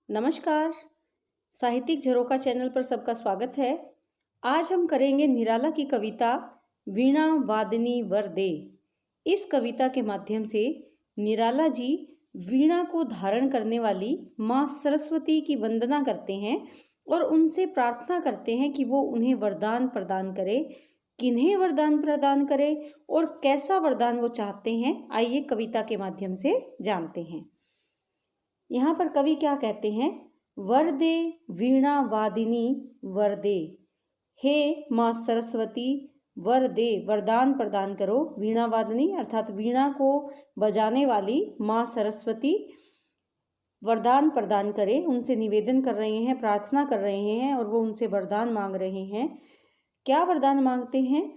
नमस्कार। साहित्यिक झरोखा चैनल पर सबका स्वागत है। आज हम करेंगे निराला की कविता वीणा वादिनी वरदे। इस कविता के माध्यम से निराला जी वीणा को धारण करने वाली माँ सरस्वती की वंदना करते हैं और उनसे प्रार्थना करते हैं कि वो उन्हें वरदान प्रदान करे। किन्हें वरदान प्रदान करे और कैसा वरदान वो चाहते हैं, आइए कविता के माध्यम से जानते हैं। यहाँ पर कवि क्या कहते हैं? वरदे वीणा वादिनी वरदे, हे माँ सरस्वती वरदे, वरदान प्रदान करो। वीणा वादिनी अर्थात वीणा को बजाने वाली माँ सरस्वती वरदान प्रदान करें। उनसे निवेदन कर रहे हैं, प्रार्थना कर रहे हैं और वो उनसे वरदान मांग रहे हैं। क्या वरदान मांगते हैं?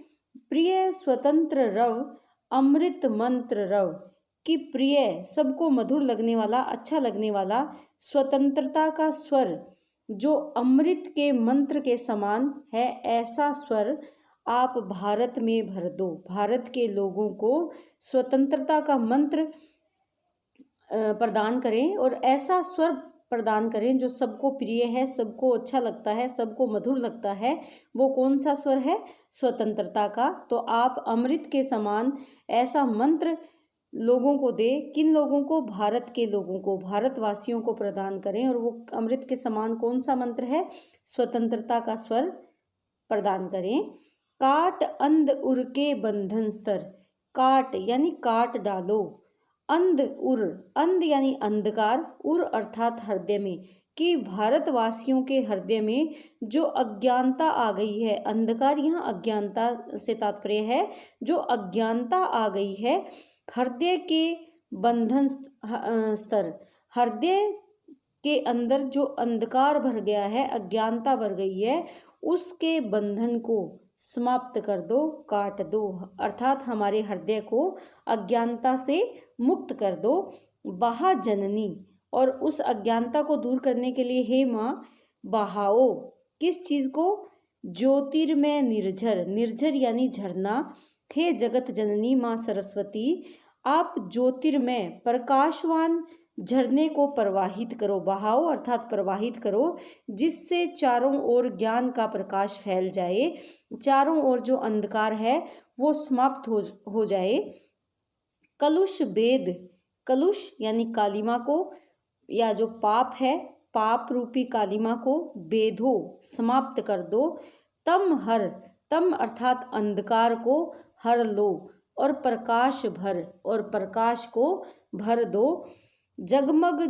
प्रिय स्वतंत्र रव अमृत मंत्र रव, कि प्रिय सबको मधुर लगने वाला, अच्छा लगने वाला स्वतंत्रता का स्वर जो अमृत के मंत्र के समान है, ऐसा स्वर आप भारत में भर दो। भारत के लोगों को स्वतंत्रता का मंत्र प्रदान करें और ऐसा स्वर प्रदान करें जो सबको प्रिय है, सबको अच्छा लगता है, सबको मधुर लगता है। वो कौन सा स्वर है? स्वतंत्रता का। तो आप अमृत के समान ऐसा मंत्र लोगों को दे। किन लोगों को? भारत के लोगों को, भारतवासियों को प्रदान करें। और वो अमृत के समान कौन सा मंत्र है? स्वतंत्रता का स्वर प्रदान करें। काट अंध उर के बंधन स्तर, काट यानी काट डालो, अंध उर, अंध यानी अंधकार, उर अर्थात हृदय में, कि भारतवासियों के हृदय में जो अज्ञानता आ गई है, अंधकार यहाँ अज्ञानता से तात्पर्य है, जो अज्ञानता आ गई है हृदय के बंधन स्तर, हृदय के अंदर जो अंधकार भर गया है, अज्ञानता भर गई है, उसके बंधन को समाप्त कर दो, काट दो, अर्थात हमारे हृदय को अज्ञानता से मुक्त कर दो। बहा जननी, और उस अज्ञानता को दूर करने के लिए हे माँ बहाओ, किस चीज को? ज्योतिर्मय निर्झर, निर्झर यानी झरना, हे जगत जननी माँ सरस्वती, आप ज्योतिर्मय प्रकाशवान झरने को प्रवाहित करो। बहाओ अर्थात प्रवाहित करो, जिससे चारों ओर ज्ञान का प्रकाश फैल जाए, चारों ओर जो अंधकार है वो समाप्त हो जाए। कलुष भेद, कलुष यानी कालिमा को, या जो पाप है, पाप रूपी कालिमा को बेधो, समाप्त कर दो। तम हर, तम अर्थात अंधकार को हर लो, और प्रकाश भर, और प्रकाश को भर दो। जगमग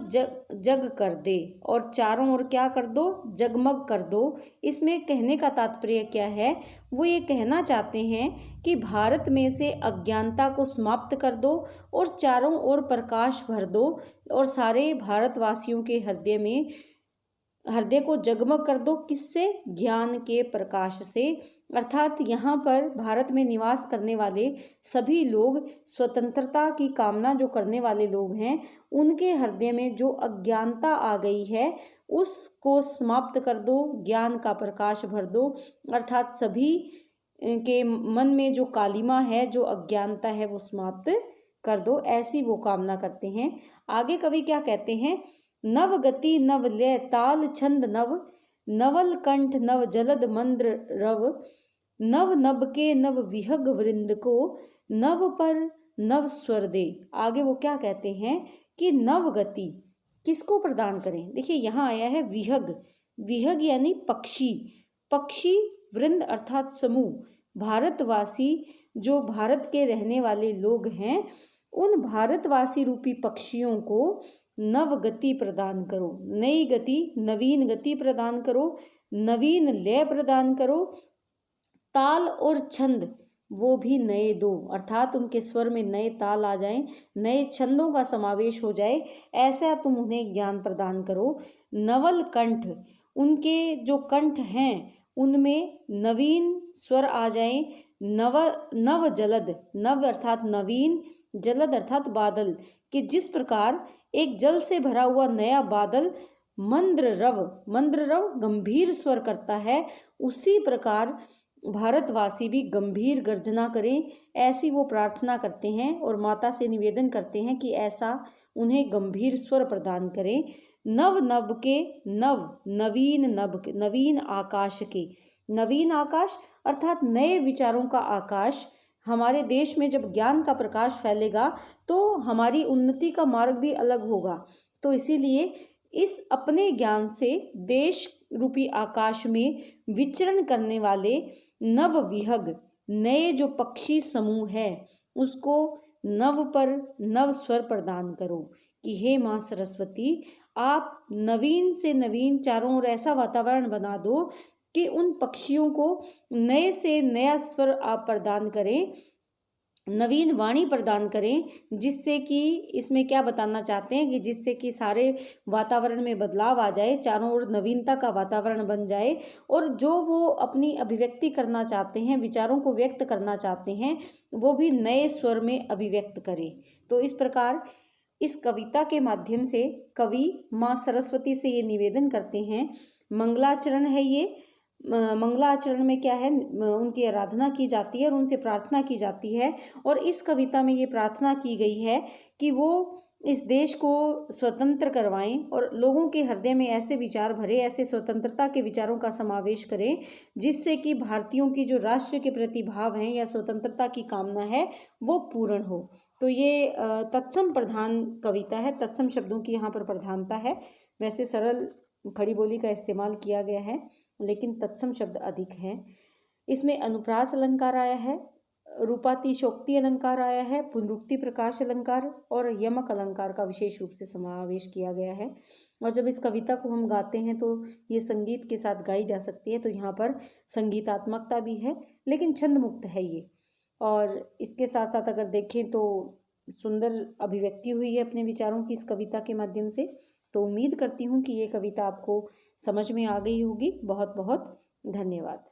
जग कर दे, और चारों ओर क्या कर दो? जगमग कर दो। इसमें कहने का तात्पर्य क्या है? वो ये कहना चाहते हैं कि भारत में से अज्ञानता को समाप्त कर दो और चारों ओर प्रकाश भर दो, और सारे भारतवासियों के हृदय में, हृदय को जगमग कर दो। किससे? ज्ञान के प्रकाश से। अर्थात यहाँ पर भारत में निवास करने वाले सभी लोग, स्वतंत्रता की कामना जो करने वाले लोग हैं, उनके हृदय में जो अज्ञानता आ गई है उसको समाप्त कर दो, ज्ञान का प्रकाश भर दो। अर्थात सभी के मन में जो कालिमा है, जो अज्ञानता है, वो समाप्त कर दो, ऐसी वो कामना करते हैं। आगे कवि क्या कहते हैं? नव गति नव लय ताल छंद नव, नवल कंठ नव जलद मंद्र रव, नव नभ के नव विहग वृंद को, नव पर नव स्वर दे। आगे वो क्या कहते हैं कि नव गति किसको प्रदान करें? देखिए यहाँ आया है विहग, विहग यानी पक्षी, पक्षी वृंद अर्थात समूह, भारतवासी जो भारत के रहने वाले लोग हैं, उन भारतवासी रूपी पक्षियों को नव गति प्रदान करो, नई गति, नवीन गति प्रदान करो, नवीन लय प्रदान करो। ताल और छंद वो भी नए दो, अर्थात उनके स्वर में नए ताल आ जाएं, नए छंदों का समावेश हो जाए, ऐसा तुम उन्हें ज्ञान प्रदान करो। नवल कंठ, उनके जो कंठ हैं उनमें नवीन स्वर आ जाएं। नव जलद, नव अर्थात नवीन, जलद अर्थात बादल, कि जिस प्रकार एक जल से भरा हुआ नया बादल मंद्र रव, मंद्र रव गंभीर स्वर करता है, उसी प्रकार भारतवासी भी गंभीर गर्जना करें, ऐसी वो प्रार्थना करते हैं और माता से निवेदन करते हैं कि ऐसा उन्हें गंभीर स्वर प्रदान करें। नव नभ के नव, नवीन नभ के, नवीन आकाश के। नवीन आकाश अर्थात नए विचारों का आकाश। हमारे देश में जब ज्ञान का प्रकाश फैलेगा तो हमारी उन्नति का मार्ग भी अलग होगा। तो इसीलिए इस अपने ज्ञान से देश रूपी आकाश में विचरण करने वाले नव विहग, नए जो पक्षी समूह है, उसको नव पर नव स्वर प्रदान करो कि हे माँ सरस्वती, आप नवीन से नवीन चारों ओर ऐसा वातावरण बना दो कि उन पक्षियों को नए से नया स्वर आप प्रदान करें, नवीन वाणी प्रदान करें, जिससे कि इसमें क्या बताना चाहते हैं कि जिससे कि सारे वातावरण में बदलाव आ जाए, चारों ओर नवीनता का वातावरण बन जाए और जो वो अपनी अभिव्यक्ति करना चाहते हैं, विचारों को व्यक्त करना चाहते हैं, वो भी नए स्वर में अभिव्यक्त करें। तो इस प्रकार इस कविता के माध्यम से कवि माँ सरस्वती से ये निवेदन करते हैं। मंगलाचरण है ये। मंगलाचरण में क्या है, उनकी आराधना की जाती है और उनसे प्रार्थना की जाती है। और इस कविता में ये प्रार्थना की गई है कि वो इस देश को स्वतंत्र करवाएं और लोगों के हृदय में ऐसे विचार भरे, ऐसे स्वतंत्रता के विचारों का समावेश करें जिससे कि भारतीयों की जो राष्ट्र के प्रति भाव है या स्वतंत्रता की कामना है वो पूर्ण हो। तो ये तत्सम प्रधान कविता है, तत्सम शब्दों की यहाँ पर प्रधानता है। वैसे सरल खड़ी बोली का इस्तेमाल किया गया है लेकिन तत्सम शब्द अधिक हैं। इसमें अनुप्रास अलंकार आया है, रूपातिशोक्ति अलंकार आया है, पुनरुक्ति प्रकाश अलंकार और यमक अलंकार का विशेष रूप से समावेश किया गया है। और जब इस कविता को हम गाते हैं तो ये संगीत के साथ गाई जा सकती है, तो यहाँ पर संगीतात्मकता भी है लेकिन छंद मुक्त है ये। और इसके साथ साथ अगर देखें तो सुंदर अभिव्यक्ति हुई है अपने विचारों की इस कविता के माध्यम से। तो उम्मीद करती हूँ कि ये कविता आपको समझ में आ गई होगी। बहुत बहुत धन्यवाद।